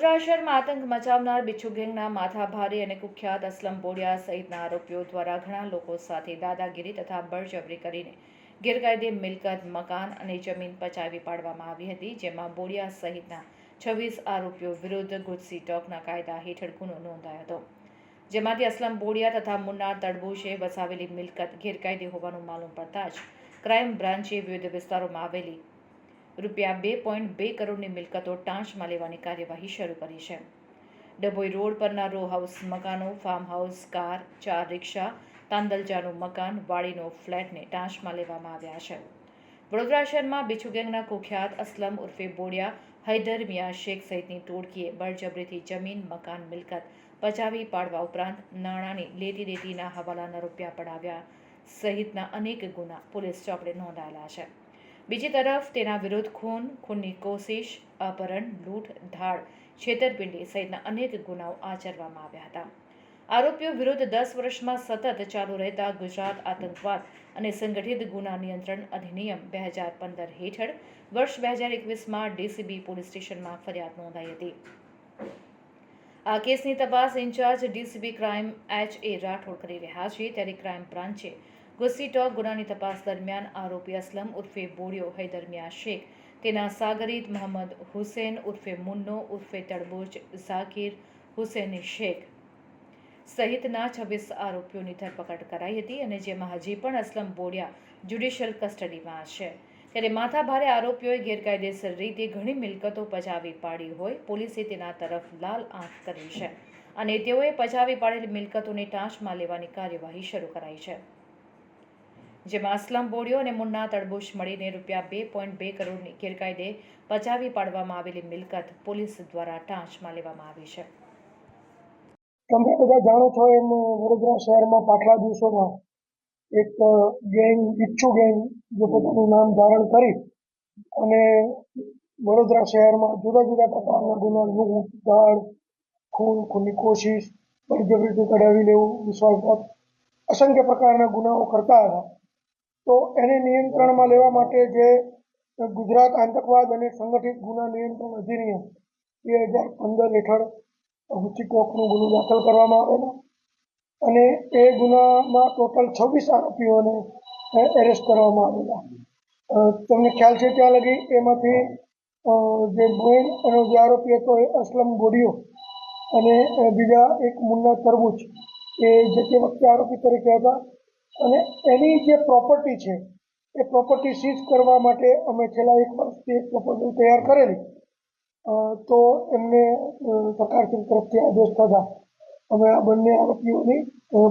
વડોદરા શહેરમાં આતંક મચાવનાર બિચ્છુ ગેંગના માથાભારે અને કુખ્યાત અસલમ બોડિયા સહિતના આરોપીઓ દ્વારા ઘણા લોકો સાથે દાદાગીરી તથા બળજબરી કરીને ગેરકાયદે મિલકત, મકાન અને જમીન પચાવી પાડવામાં આવી હતી, જેમાં બોડિયા સહિતના 26 આરોપીઓ વિરુદ્ધ ગુજસી ટોકના કાયદા હેઠળ ગુનો નોંધાયો હતો, જેમાંથી અસલમ બોડિયા તથા મુન્ના તડબોશે વસાવેલી મિલકત ગેરકાયદે હોવાનું માલુમ પડતા જ ક્રાઇમ બ્રાન્ચે વિવિધ વિસ્તારોમાં આવેલી ₹2.2 કરોડની મિલકતો ટાંચમાં લેવાની કાર્યવાહી શરૂ કરી છે. ડભોઈ રોડ પરના રો હાઉસ મકાનો, ફાર્મ હાઉસ, કાર, 4 રિક્ષા, તાંદલજાનું મકાન, વાડીનો ફ્લેટને ટાંચમાં લેવામાં આવ્યા છે. વડોદરા શહેરમાં બિચ્છુ ગેંગના કુખ્યાત અસલમ ઉર્ફે બોડિયા, હૈદર મિયા શેખ સહિતની ટોળકીએ બળજબરીથી જમીન, મકાન, મિલકત પચાવી પાડવા ઉપરાંત નાણાંની લેતી દેતીના હવાલાના રૂપિયા પડાવ્યા સહિતના અનેક ગુના પોલીસ ચોપડે નોંધાયેલા છે. બીજી તરફ તેના વિરુદ્ધ ખૂનની કોશિશ, અપહરણ, લૂંટ, ધાડ, છેતરપિંડી સહિતના અનેક ગુનાઓ આચરવામાં આવ્યા હતા. આરોપીઓ વિરુદ્ધ 10 વર્ષમાં સતત ચાલુ રહેતા ગુજરાત આતંકવાદ અને સંગઠિત ગુના નિયંત્રણ અધિનિયમ 2015 હેઠળ વર્ષ 2021માં ડીસીબી પોલીસ સ્ટેશનમાં ફરિયાદ નોંધાઈ હતી. આ કેસની તપાસ in charge DCB crime H.A. Rathod કરી રહ્યા છે, ત્યારે ક્રાઇમ બ્રાન્ચે ગુજસી ટોક ગુનાની તપાસ દરમિયાન આરોપી અસલમ ઉર્ફે બોડિયો હૈદર મિયા શેખ, તેના સાગરીત મોહમ્મદ હુસૈન ઉર્ફે મુન્નો ઉર્ફે તડબોચ, ઝાકીર હુસૈન શેખ સહિતના 26 આરોપીઓની ધરપકડ કરાઈ હતી, અને જેમાં હજી પણ અસલમ બોડિયા જ્યુડિશિયલ કસ્ટડીમાં છે. ત્યારે માથાભારે આરોપીઓએ ગેરકાયદેસર રીતે ઘણી મિલકતો પચાવી પાડી હોય પોલીસે તેના તરફ લાલ આંખ કરી છે, અને તેઓએ પચાવી પાડેલી મિલકતોને ટાંચમાં લેવાની કાર્યવાહી શરૂ કરાઈ છે, જેમાં અસલમ બોડિયો અને મુન્ના તડબોશ મળીને ₹2.2 કરોડની ગેરકાયદે પચાવી પાડવામાં આવેલી મિલકત પોલીસ દ્વારા ટાંચમાં લેવામાં આવી છે. તમે બધા જાણો છો એમ વડોદરા શહેરમાં પાછલા દિવસોમાં એક ગેંગ, બિચ્છુ ગેંગ, જે પોતાનું નામ ધારણ કરી અને વડોદરા શહેરમાં જુદા જુદા પ્રકારના ગુના, લૂંટ, ધાડ, ખૂનની કોશિશ, બળજબરીથી કઢાવી લેવું, વિશ્વાસઘાત, અસંખ્ય પ્રકારના ગુનાઓ કરતા હતા. તો એને નિયંત્રણમાં લેવા માટે જે ગુજરાત આતંકવાદ અને સંગઠિત ગુના નિયંત્રણ અધિનિયમ 2015 હેઠળ ગુજસી ટોકનો ગુનો દાખલ કરવામાં આવેલો, અને એ ગુનામાં ટોટલ 26 આરોપીઓને એરેસ્ટ કરવામાં આવેલા. તમને ખ્યાલ છે ત્યાં લગી એમાંથી જે મેઇન એનો જે આરોપી હતો એ અસલમ બોડિયો અને બીજા એક મુન્ના તરબૂચ, એ જે તે વખતે આરોપી તરીકે હતા, અને એની જે પ્રોપર્ટી છે એ પ્રોપર્ટી સીઝ કરવા માટે અમે છેલ્લા 1 વર્ષથી એક પ્રપોઝલ તૈયાર કરેલી. તો એમને સરકારશ્રી તરફથી આદેશ થતા અમે આ બંને આરોપીઓની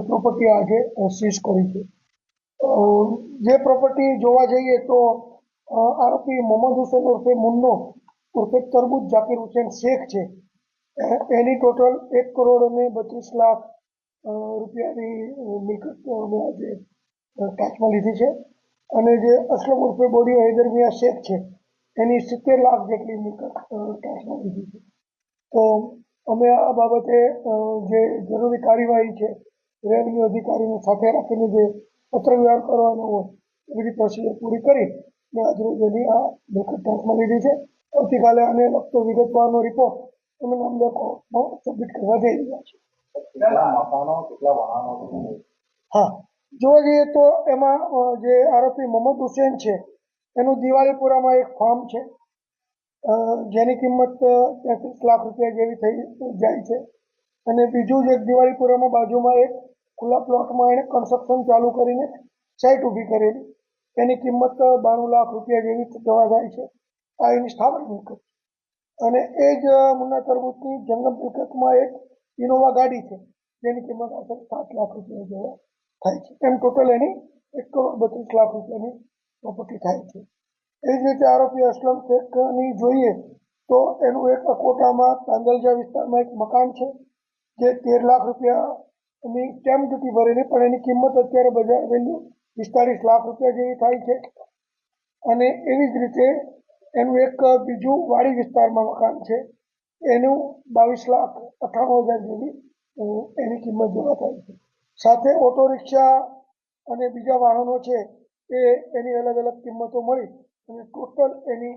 પ્રોપર્ટી આજે સીઝ કરી છે. જે પ્રોપર્ટી જોવા જઈએ તો આરોપી મોહમ્મદ હુસૈન ઉર્ફે મુન્નો ઉર્ફે તરબૂચ ઝાકીર હુસૈન શેખ છે, એની ટોટલ ₹1.32 કરોડ રૂપિયાની મિલકત અમે આજે ટાંચમાં લીધી છે, અને જે અસલમ ઉર્ફે બોડિયો હૈદર મિયા શેખ છે એની 70 લાખ જેટલી મિલકત ટાંચમાં લીધી છે. તો અમે આ બાબતે જે જરૂરી કાર્યવાહી છે રેવન્યુ અધિકારીને સાથે રાખીને જે પત્રવ્યવહાર કરવાનો હોય એ બધી પ્રોસિજર પૂરી કરી અને આજરોજ એની આ મિલકત ટાંચમાં લીધી છે. આવતીકાલે આને લગતો વિગતવારનો રિપોર્ટ અમે નામદાર કોર્ટમાં સબમિટ કરવા જઈ રહ્યા છીએ. હા, જોવા જઈએ તો એમાં જે આરોપી મોહમ્મદ હુસૈન છે એનું દિવાળીપુરામાં એક ફાર્મ છે, જેની કિંમત 33 લાખ રૂપિયા જેવી થઈ જાય છે, અને બીજું જ એક દિવાળીપુરામાં બાજુમાં એક ખુલ્લા પ્લોટમાં એને કન્સ્ટ્રક્શન ચાલુ કરીને સાઇટ ઊભી કરેલી, એની કિંમત 92 લાખ રૂપિયા જેવી થવા જાય છે. આ એની સ્થાવર મિલકત છે. અને એ જ મુન્ના તરબૂચની જંગમ મિલકતમાં એક ઇનોવા ગાડી છે, જેની કિંમત આશરે 7 લાખ રૂપિયા જેવા થાય છે. એમ ટોટલ એની ₹1.32 કરોડ રૂપિયાની પ્રોપર્ટી થાય છે. એ જ રીતે આરોપી અસલમ શેખની જોઈએ તો એનું એક અકોટામાં તાંદલજા વિસ્તારમાં એક મકાન છે, જે 13 લાખ રૂપિયાની સ્ટેમ્પ ડ્યુટી ભરેલી, પણ એની કિંમત અત્યારે બજાર વેલ્યુ 45 લાખ રૂપિયા જેવી થાય છે. અને એવી જ રીતે એનું એક બીજું વાડી વિસ્તારમાં મકાન છે, એનું 22,98,000 જેવી એની કિંમત જેવા થાય છે. સાથે ઓટો રિક્ષા અને બીજા વાહનો છે એ એની અલગ અલગ કિંમતો મળી અને ટોટલ એની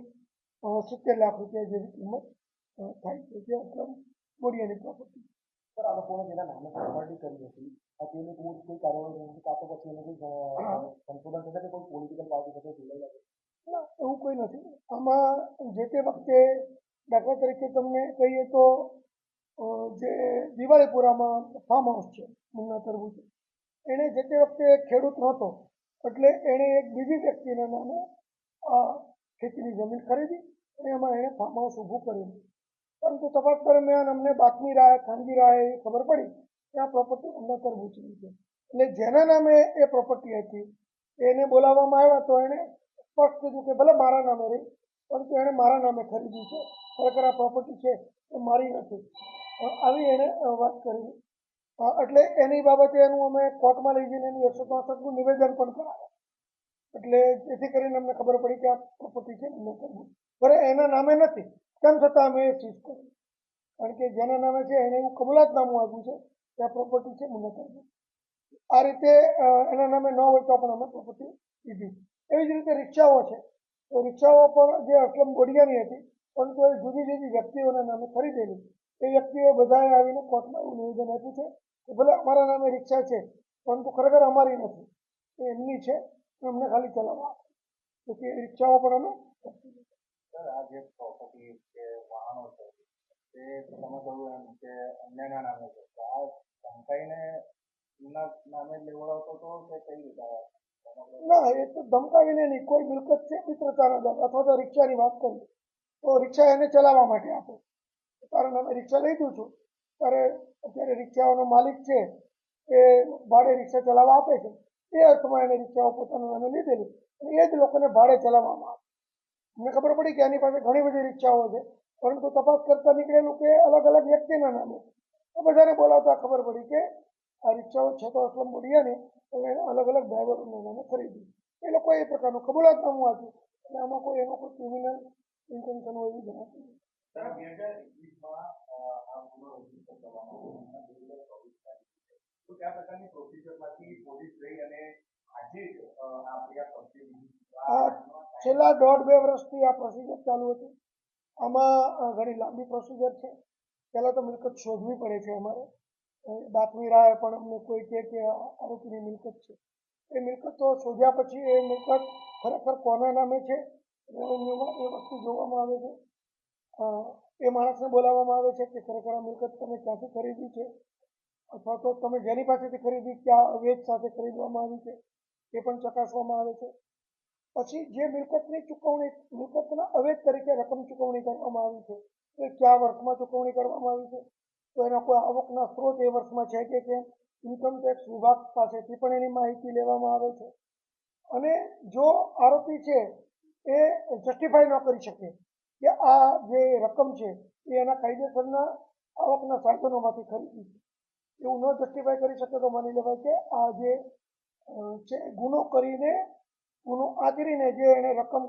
70 લાખ રૂપિયા જેવી કિંમત થાય છે જે અસલમ બોડિયાની પ્રોપર્ટી. સર આ લોકોને જેના નામે પ્રોપર્ટી કરી હતી તેની કોઈ કાર્યવાહી નથી કાં તો પછી એને કોઈ સંશોધન થશે કે કોઈ પોલિટિકલ પાર્ટી સાથે જોડાયેલા છે? ના, એવું કોઈ નથી. આમાં જે તે વખતે દાખલા તરીકે તમને કહીએ તો જે દિવાળીપુરામાં ફાર્મ હાઉસ છે મુન્ના તરબૂચ, એણે જે તે વખતે ખેડૂત નહોતો એટલે એણે એક બીજી વ્યક્તિના નામે આ ખેતીની જમીન ખરીદી અને એમાં એણે ફાર્મ હાઉસ ઊભું કર્યું. પરંતુ તપાસ દરમિયાન અમને બાતમી રાહે ખાનગી રાહે એ ખબર પડી કે આ પ્રોપર્ટી મુન્ના તરબૂચની છે. એટલે જેના નામે એ પ્રોપર્ટી હતી એને બોલાવવામાં આવ્યા તો એણે સ્પષ્ટ કીધું કે ભલે મારા નામે રહી પરંતુ એણે મારા નામે ખરીદી છે, ખરેખર આ પ્રોપર્ટી છે એ મારી નથી, આવી એણે વાત કરી. એટલે એની બાબતે એનું અમે કોર્ટમાં લઈ જઈને એનું 163નું નિવેદન પણ કરાવ્યું. એટલે જેથી કરીને અમને ખબર પડી કે આ પ્રોપર્ટી છે મુન્ના તરબૂચ, ભલે એના નામે નથી તેમ છતાં અમે એ સીઝ કરી, કારણ કે જેના નામે છે એને એવું કબૂલાતનામું આપ્યું છે કે આ પ્રોપર્ટી છે મુન્ના તરબૂચ. આ રીતે એના નામે ન હોય તો પણ અમે પ્રોપર્ટી લીધી. એવી જ રીતે રિક્ષાઓ છે, તો રિક્ષાઓ પણ જે અસલમ બોડિયાની હતી પરંતુ એ જુદી જુદી વ્યક્તિઓના નામે ખરીદેલી. એ વ્યક્તિઓ બધાએ આવીને કોર્ટમાં એવું નિવેદન આપ્યું છે કે ભલે અમારા નામે રિક્ષા છે પરંતુ ખરેખર અમારી નથી, એ એમની છે, અમને ખાલી ચલાવવા આપે. તેથી એ રિક્ષાઓ પણ અમે સર આ જે પ્રોપર્ટી કે વાહનો છે તે તમે કહ્યું એમ કે અન્યના નામે છે તો આ ધમકાઈને એમના નામે લેવડાવતો હતો કે કઈ રીતે? ના, એ તો ધમકાવીને નહીં, કોઈ મિલકત છે મિત્રતાના દર અથવા તો રિક્ષાની વાત કરીએ તો રિક્ષા એને ચલાવવા માટે આપે. કારણ અમે રિક્ષા લઈ દઉં છું ત્યારે અત્યારે રિક્ષાઓનો માલિક છે એ ભાડે રિક્ષા ચલાવવા આપે છે, એ અર્થમાં એને રિક્ષાઓ પોતાના નામે લીધેલી અને એ જ લોકોને ભાડે ચલાવવામાં આવે. અમને ખબર પડી કે આની પાસે ઘણી બધી રિક્ષાઓ છે પરંતુ તપાસ કરતા નીકળેલું કે અલગ અલગ વ્યક્તિના નામે. તો બધાને બોલાવતા ખબર પડી કે આ રિક્ષાઓ છે તો અસલમ બોડિયાની, એટલે અલગ અલગ ડ્રાઈવરોના નામે ખરીદી. એ લોકોએ એ પ્રકારનું કબૂલાતનામું આપ્યું એટલે આમાં કોઈ એનો કોઈ ક્રિમિનલ ઇન્ટેન્શન હોય એવું જણાતું નથી. સર 2021માં આ ગુનો રજીસ્ટર કરવામાં આવ્યો તો કયા પ્રકારની પ્રોસિજરમાંથી પોલીસ ગઈ અને આજે જ આ ફરિયાદ કરશે? છેલ્લા 1.5-2 વર્ષથી આ પ્રોસિજર ચાલુ હતી. આમાં ઘણી લાંબી પ્રોસિજર છે. પહેલાં તો મિલકત શોધવી પડે છે અમારે, બાતમી રાહે પણ અમને કોઈ કહે કે આરોપીની મિલકત છે. એ મિલકતો શોધ્યા પછી એ મિલકત ખરેખર કોના નામે છે રેવન્યુમાં એ વસ્તુ જોવામાં આવે છે. એ માણસને બોલાવવામાં આવે છે કે ખરેખર આ મિલકત તમે ક્યાંથી ખરીદી છે અથવા તો તમે જેની પાસેથી ખરીદી ક્યાં અવેજ સાથે ખરીદવામાં આવી છે એ પણ ચકાસવામાં આવે છે. પછી જે મિલકતની ચૂકવણી, મિલકતના અવેજ તરીકે રકમ ચૂકવણી કરવામાં આવી છે એ કયા વર્ષમાં ચૂકવણી કરવામાં આવી છે, તો એના કોઈ આવકના સ્ત્રોત એ વર્ષમાં છે કે કેમ, ઇન્કમ ટેક્સ વિભાગ પાસેથી પણ એની માહિતી લેવામાં આવે છે. અને જો આરોપી છે એ જસ્ટિફાઈ ન કરી શકે કે આ જે રકમ છે એ એના કાયદેસરના આવકના સાધનોમાંથી ખરીદી છે, એવું ન જસ્ટિફાઈ કરી શકે તો માની લેવાય કે આ જે છે ગુનો કરીને, ગુનો આચરીને જે એને રકમ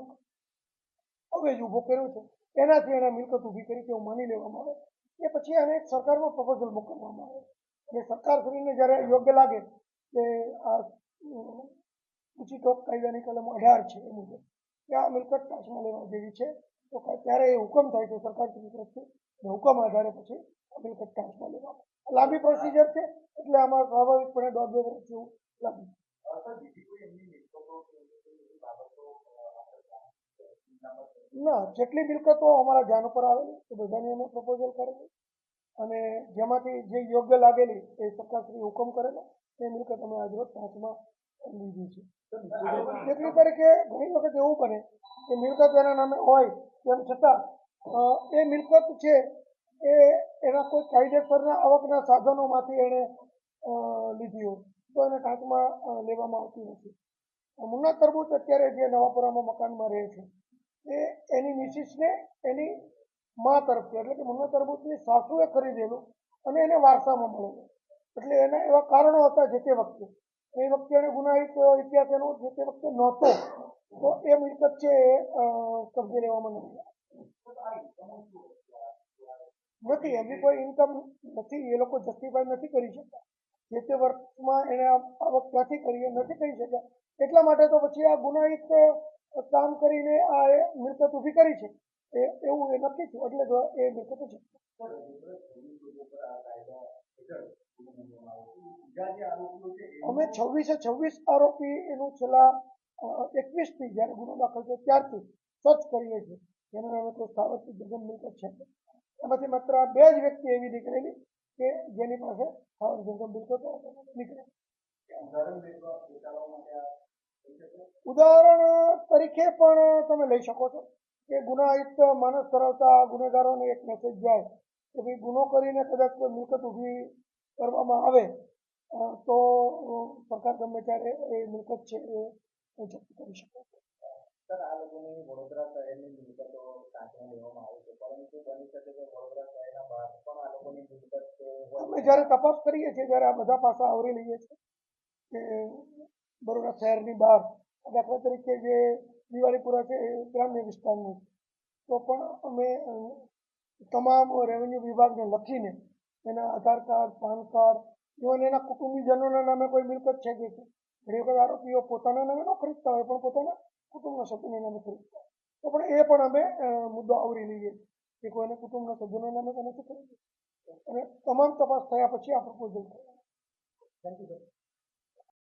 અવેજ ઊભો કર્યો છે એનાથી એને મિલકત ઊભી કરી તેવું માની લેવામાં આવે. એ પછી આને એક સરકારમાં પ્રપોઝલ મોકલવામાં આવે અને સરકારશ્રીને જ્યારે યોગ્ય લાગે કે આ ઊંચી ટોક કાયદાની કલમ 18 છે એ મુજબ કે આ મિલકત ટાંચમાં લેવા જેવી છે તો ત્યારે એ હુકમ થાય છે સરકારશ્રી તરફથી, હુકમ આધારે પછી આ મિલકત ટાંચમાં લેવામાં. લાંબી પ્રોસિજર છે એટલે આમાં સ્વાભાવિકપણે 1.5-2 વર્ષ જેવું લાગે. ના, જેટલી મિલકતો અમારા ધ્યાન ઉપર આવેલી એ બધાની અમે પ્રપોઝલ કરેલી અને જેમાંથી જે યોગ્ય લાગેલી એ સરકારશ્રી હુકમ કરેલો એ મિલકત અમે આજરોજ ટાંચમાં લીધી છે. એટલી તરીકે ઘણી વખત એવું બને કે મિલકત એના નામે હોય તેમ છતાં એ મિલકત છે એ એના કોઈ કાયદેસરના આવકના સાધનોમાંથી એણે લીધી હોય તો એને ટાંચમાં લેવામાં આવતી નથી. મુન્ના તરબૂચ અત્યારે જે નવાપુરામાં મકાનમાં રહે છે એ એની મિસિસને એની મા તરફથી એટલે કે મુન્ના તરબૂચની સાસુએ ખરીદેલું અને એને વારસામાં મળેલું. એટલે એના એવા કારણો હતા જે તે વખતે, એ વખતે એને ગુનાહિત ઇતિહાસ એનો જે તે વખતે નહોતો તો એ મિલકત છે એ કબજે લેવામાં નથી. એમની કોઈ ઇન્કમ નથી, એ લોકો જસ્ટિફાઈ નથી કરી શકતા જે તે વર્ષમાં એને આવક ક્યાંથી કરી એ નથી કરી શક્યા. એટલા માટે તો પછી આ ગુનાહિત કામ કરીને આ મિલકત ઊભી કરી છે એવું એ નક્કી થયું એટલે તો એ મિલકતો છે. અમે 26 આરોપી એનું છેલ્લા 21થી જ્યારે ગુનો દાખલ થયો ત્યારથી સર્ચ કરીએ છીએ. જેના નામે કોઈ સ્થાવરથી જંગમ મિલકત છે. એમાંથી માત્ર 2 જ વ્યક્તિ એવી નીકળેલી કે જેની પાસે સ્થાવર જંગમ મિલકતો નીકળે. ઉદાહરણ તરીકે પણ તમે લઈ શકો છો કે ગુનાહિત માનસ ધરાવતા ગુનેગારોને એક મેસેજ જાય કે ભાઈ ગુનો કરીને કદાચ કોઈ મિલકત ઊભી કરવામાં આવે તો સરકાર ગમે ત્યારે એ મિલકત છે એ જપ્ત કરી શકે. સર આ લોકોની વડોદરા શહેરની મિલકતો સાચવી લેવામાં આવે છે પરંતુ બની શકે કે વડોદરા શહેરના બહાર પણ આ લોકોની મિલકત અમે જ્યારે તપાસ કરીએ છીએ ત્યારે આ બધા પાસા આવરી લઈએ છીએ કે બરોડા શહેરની બહાર દાખલા તરીકે જે દિવાળીપુરા છે એ ગ્રામ્ય વિસ્તારનું તો પણ અમે તમામ રેવન્યુ વિભાગને લખીને એના આધાર કાર્ડ પાન કાર્ડ ઇવન એના કુટુંબીજનોના નામે કોઈ મિલકત છે કે ઘણી વખત આરોપીઓ પોતાના નામે ન ખરીદતા હોય પણ પોતાના કુટુંબના સભ્યોના નામે ખરીદતા હોય તો પણ એ પણ અમે મુદ્દો આવરી લઈએ કે કોઈને કુટુંબના સભ્યોના નામે તો નથી ખરીદ્યું અને તમામ તપાસ થયા પછી આ પ્રપોઝલ થયા. Thank you sir.